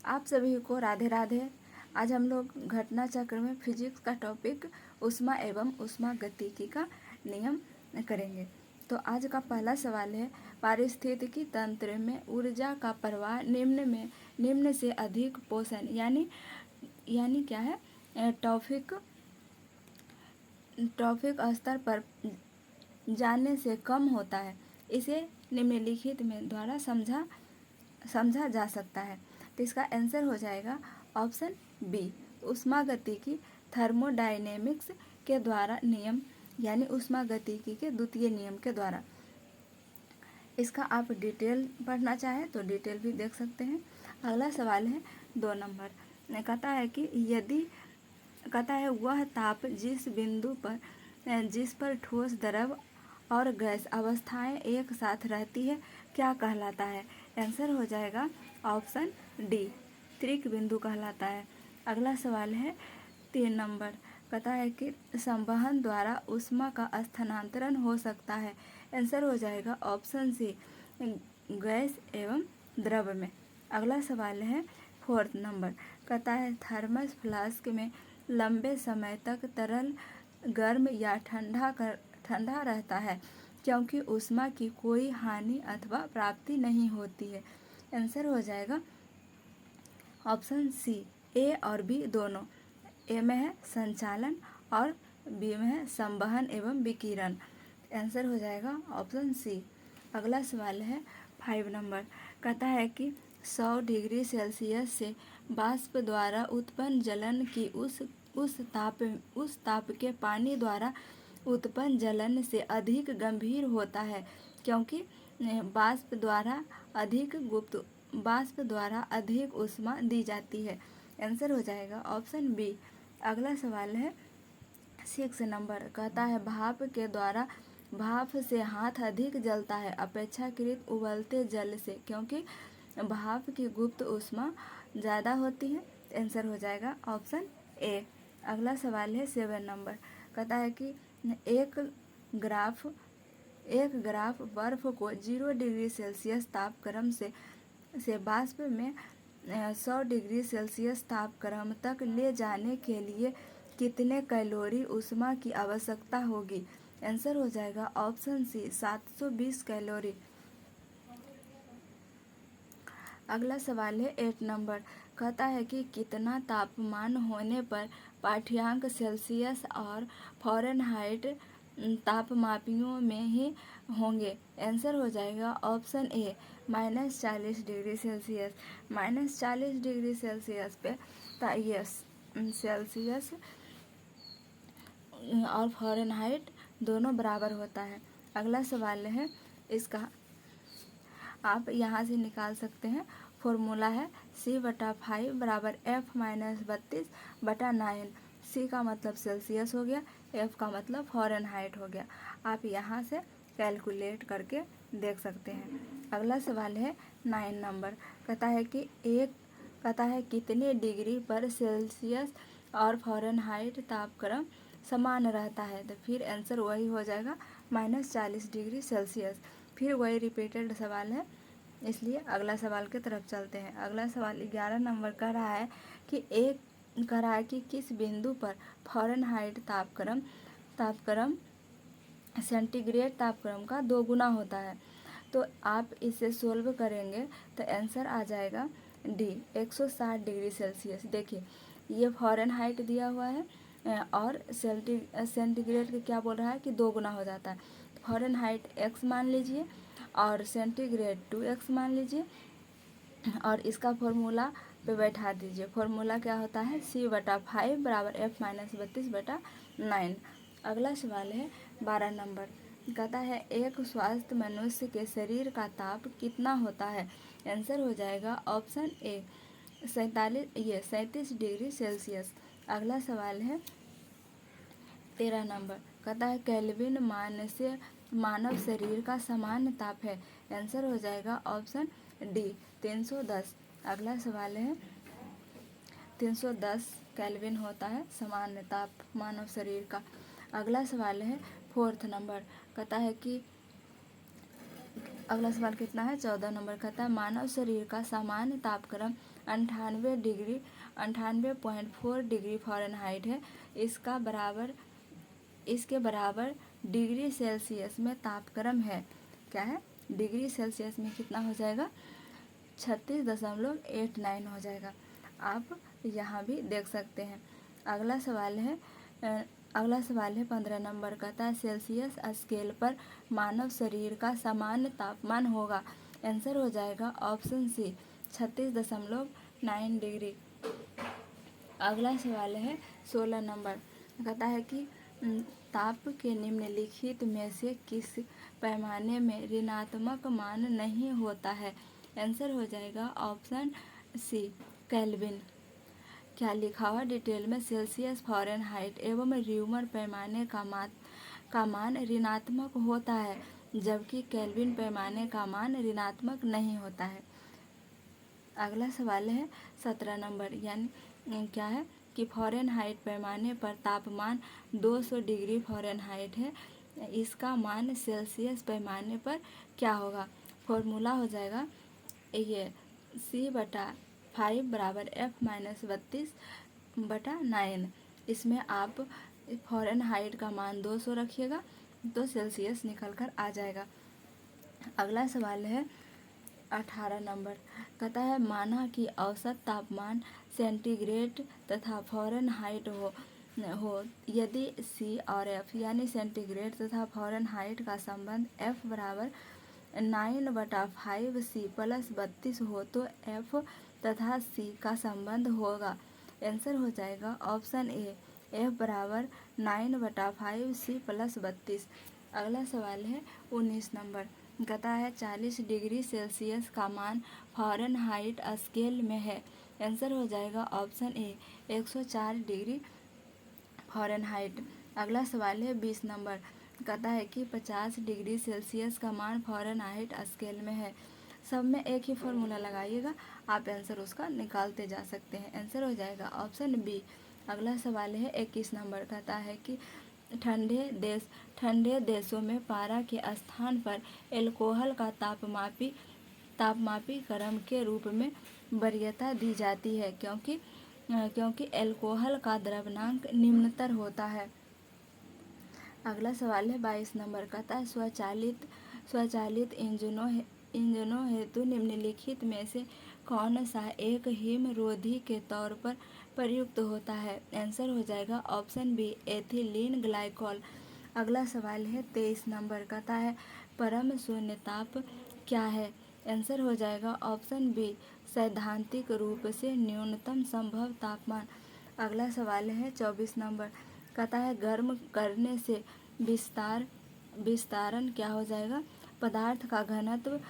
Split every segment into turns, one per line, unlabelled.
आप सभी को राधे राधे। आज हम लोग घटना चक्र में फिजिक्स का टॉपिक ऊष्मा एवं ऊष्मागतिकी का नियम करेंगे। तो आज का पहला सवाल है, पारिस्थितिकी तंत्र में ऊर्जा का प्रवाह निम्न से अधिक पोषण यानी क्या है, ट्रॉफिक स्तर पर जाने से कम होता है। इसे निम्नलिखित में द्वारा समझा जा सकता है। तो इसका आंसर हो जाएगा ऑप्शन बी, ऊष्मागतिकी थर्मोडायनेमिक्स के द्वारा नियम यानी ऊष्मागतिकी के द्वितीय नियम के द्वारा। इसका आप डिटेल पढ़ना चाहें तो डिटेल भी देख सकते हैं। अगला सवाल है 2 नंबर, कहता है कि वह ताप जिस बिंदु पर जिस पर ठोस, द्रव और गैस अवस्थाएं एक साथ रहती है क्या कहलाता है। आंसर हो जाएगा ऑप्शन डी, त्रिक बिंदु कहलाता है। अगला सवाल है 3 नंबर, कहता है कि संवहन द्वारा ऊष्मा का स्थानांतरण हो सकता है। आंसर हो जाएगा ऑप्शन सी, गैस एवं द्रव में। अगला सवाल है 4 नंबर, कहता है थर्मस फ्लास्क में लंबे समय तक तरल गर्म या ठंडा रहता है क्योंकि ऊष्मा की कोई हानि अथवा प्राप्ति नहीं होती है। आंसर हो जाएगा ऑप्शन सी, ए और बी दोनों। ए में है संचालन और बी में है संवहन एवं विकिरण। आंसर हो जाएगा ऑप्शन सी। अगला सवाल है 5 नंबर, कहता है कि 100 डिग्री सेल्सियस से वाष्प द्वारा उत्पन्न जलन की उस ताप के पानी द्वारा उत्पन्न जलन से अधिक गंभीर होता है क्योंकि वाष्प द्वारा अधिक ऊष्मा दी जाती है। आंसर हो जाएगा ऑप्शन बी। अगला सवाल है 6 नंबर, कहता है भाप से हाथ अधिक जलता है अपेक्षाकृत उबलते जल से क्योंकि भाप की गुप्त ऊष्मा ज़्यादा होती है। आंसर हो जाएगा ऑप्शन ए। अगला सवाल है 7 नंबर, कहता है कि एक ग्राफ बर्फ को 0 डिग्री सेल्सियस तापक्रम से वाष्प में 100 डिग्री सेल्सियस तापक्रम तक ले जाने के लिए कितने कैलोरी ऊष्मा की आवश्यकता होगी। आंसर हो जाएगा ऑप्शन सी, 720 कैलोरी। अगला सवाल है 8 नंबर, कहता है कि कितना तापमान होने पर पाठ्यांक सेल्सियस और फ़ारेनहाइट तापमापियों में ही होंगे। आंसर हो जाएगा option A, -40 degree Celsius. -40 degree Celsius पे ये सेल्सियस और फ़ारेनहाइट दोनों बराबर होता है। अगला सवाल है, इसका आप यहाँ से निकाल सकते हैं। फॉर्मूला है C/5 बराबर F-32/9। C का मतलब सेल्सियस हो गया, F का मतलब फ़ारेनहाइट हो गया। आप यहाँ से कैलकुलेट करके देख सकते हैं। अगला सवाल है 9 नंबर, कहता है कितने डिग्री पर सेल्सियस और फ़ारेनहाइट तापक्रम समान रहता है। तो फिर आंसर वही हो जाएगा -40 डिग्री सेल्सियस। फिर वही रिपीटेड सवाल है, इसलिए अगला सवाल की तरफ चलते हैं। अगला सवाल 11 नंबर कह रहा है कि किस बिंदु पर फ़ारेनहाइट तापक्रम सेंटीग्रेड तापक्रम का 2 गुना होता है। तो आप इसे सोल्व करेंगे तो आंसर आ जाएगा डी, 160 डिग्री सेल्सियस। देखिए ये फ़ारेनहाइट दिया हुआ है और सेंटीग्रेड के क्या बोल रहा है कि 2 गुना हो जाता है। फ़ारेनहाइट x मान लीजिए और सेंटीग्रेड 2x मान लीजिए और इसका फॉर्मूला पे बैठा दीजिए। फॉर्मूला क्या होता है, C/5 बराबर F-32/9। अगला सवाल है 12 नंबर, कहता है एक स्वस्थ मनुष्य के शरीर का ताप कितना होता है। आंसर हो जाएगा ऑप्शन ए, 37 डिग्री सेल्सियस। अगला सवाल है 13 नंबर, कहता है केल्विन मान से मानव शरीर का सामान्य ताप है। आंसर हो जाएगा ऑप्शन डी, 310। अगला सवाल है 310 केल्विन होता है सामान्य ताप मानव शरीर का। अगला सवाल है 4 नंबर, कहता है कि अगला सवाल कितना है, 14 नंबर, कहता है मानव शरीर का सामान्य तापक्रम 98.4 डिग्री फ़ारेनहाइट है। इसके बराबर डिग्री सेल्सियस में तापक्रम है। क्या है? डिग्री सेल्सियस में कितना हो जाएगा? 36.89 हो जाएगा। आप यहाँ भी देख सकते हैं। अगला सवाल है 15 नंबर का था सेल्सियस स्केल पर मानव शरीर का सामान्य तापमान होगा। आंसर हो जाएगा ऑप्शन सी 36.9 डिग्री। अगला सवाल है 16 नंबर, कहता है कि ताप के निम्नलिखित में से किस पैमाने में ऋणात्मक मान नहीं होता है। आंसर हो जाएगा ऑप्शन सी केल्विन। क्या लिखा हुआ डिटेल में सेल्सियस, फ़ारेनहाइट एवं र्यूमर पैमाने का मान ऋणात्मक होता है, जबकि केल्विन पैमाने का मान ऋणात्मक नहीं होता है। अगला सवाल है 17 नंबर, यानी क्या है कि फ़ारेनहाइट पैमाने पर तापमान 200 डिग्री फ़ारेनहाइट है, इसका मान सेल्सियस पैमाने पर क्या होगा। फॉर्मूला हो जाएगा ये C/5 बराबर F-32/9। इसमें आप फ़ारेनहाइट का मान 200 रखिएगा तो सेल्सियस निकल कर आ जाएगा। अगला सवाल है 18 नंबर, कहता है माना कि औसत तापमान सेंटीग्रेड तथा फ़ारेनहाइट हो यदि C और F यानी सेंटीग्रेड तथा फ़ारेनहाइट का संबंध F बराबर 9/5C + 32 हो तो F तथा C का संबंध होगा। आंसर हो जाएगा ऑप्शन ए F बराबर 9/5C + 32। अगला सवाल है 19 नंबर, कहता है 40 डिग्री सेल्सियस का मान फ़ारेनहाइट स्केल में है। आंसर हो जाएगा ऑप्शन ए 104 डिग्री फ़ारेनहाइट। अगला सवाल है 20 नंबर, कहता है कि 50 डिग्री सेल्सियस का मान फ़ारेनहाइट स्केल में है। सब में एक ही फॉर्मूला लगाइएगा, आप आंसर उसका निकालते जा सकते हैं। आंसर हो जाएगा ऑप्शन बी। अगला सवाल है 21 नंबर, कहता है कि ठंडे देशों में पारा के स्थान पर एल्कोहल का तापमापी क्रम के रूप में वरीयता दी जाती है, क्योंकि एल्कोहल का द्रव्यंक निम्नतर होता है। अगला सवाल है 22 नंबर, कहता है स्वचालित इंजनों हेतु निम्नलिखित में से कौन सा एक हिमरोधी के तौर पर प्रयुक्त होता है। आंसर हो जाएगा ऑप्शन बी एथिलीन ग्लाइकॉल। अगला सवाल है 23 नंबर, कहता है परम शून्य ताप क्या है। आंसर हो जाएगा ऑप्शन बी सैद्धांतिक रूप से न्यूनतम संभव तापमान। अगला सवाल है 24 नंबर, कहता है गर्म करने से विस्तारण क्या हो जाएगा, पदार्थ का घनत्व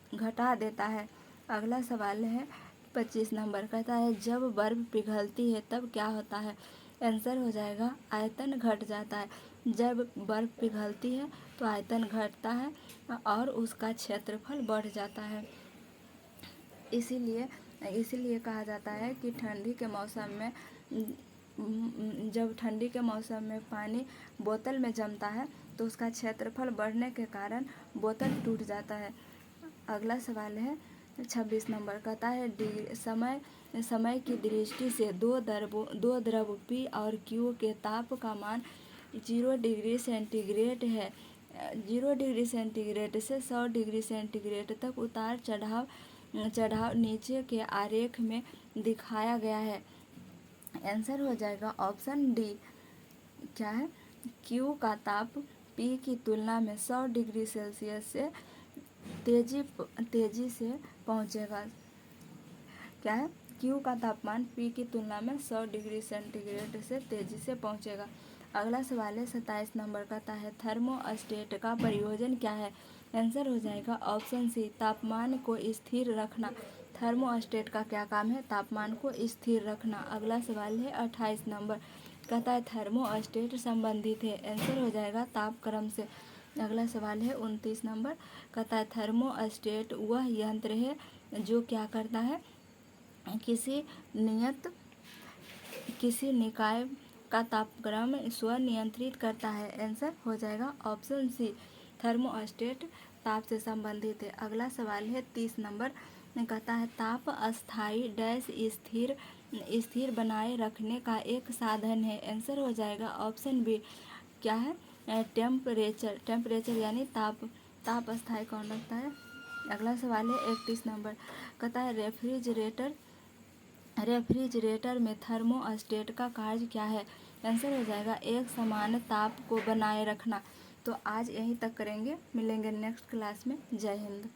घटा देता है। अगला सवाल है 25 नंबर, कहता है जब बर्फ पिघलती है तब क्या होता है। आंसर हो जाएगा आयतन घट जाता है। जब बर्फ पिघलती है तो आयतन घटता है और उसका क्षेत्रफल बढ़ जाता है। इसीलिए कहा जाता है कि जब ठंडी के मौसम में पानी बोतल में जमता है तो उसका क्षेत्रफल बढ़ने के कारण बोतल टूट जाता है। अगला सवाल है 26 नंबर, कहता है समय की दृष्टि से दो द्रव P और Q के ताप का मान 0 डिग्री सेंटीग्रेड है। 0 डिग्री सेंटीग्रेड से 100 डिग्री सेंटीग्रेड तक उतार चढ़ाव नीचे के आरेख में दिखाया गया है। आंसर हो जाएगा ऑप्शन डी। क्या है, Q का ताप P की तुलना में 100 डिग्री सेल्सियस से तेजी से पहुंचेगा। क्या है, Q का तापमान P की तुलना में 100 डिग्री सेंटीग्रेड से तेजी से पहुंचेगा। अगला सवाल है 27 नंबर, कहता है थर्मोस्टेट का प्रयोजन क्या है। आंसर हो जाएगा ऑप्शन सी तापमान को स्थिर रखना। थर्मोस्टेट का क्या काम है, तापमान को स्थिर रखना। अगला सवाल है 28 नंबर, कहता है थर्मोस्टेट संबंधित है। आंसर हो जाएगा तापक्रम से। अगला सवाल है 29 नंबर, कहता है थर्मोस्टेट वह यंत्र है जो क्या करता है, किसी निकाय का तापक्रम स्वनियंत्रित करता है। आंसर हो जाएगा ऑप्शन सी थर्मोस्टेट ताप से संबंधित है। अगला सवाल है 30 नंबर, कहता है ताप अस्थाई डैश स्थिर बनाए रखने का एक साधन है। आंसर हो जाएगा ऑप्शन बी। क्या है? टेम्परेचर यानी ताप अस्थाई कौन रखता है? अगला सवाल है 31 नंबर। कहता है रेफ्रिजरेटर में थर्मोस्टेट का कार्य क्या है? आंसर हो जाएगा एक समान ताप को बनाए रखना। तो आज यहीं तक करेंगे, मिलेंगे नेक्स्ट क्लास में। जय हिंद।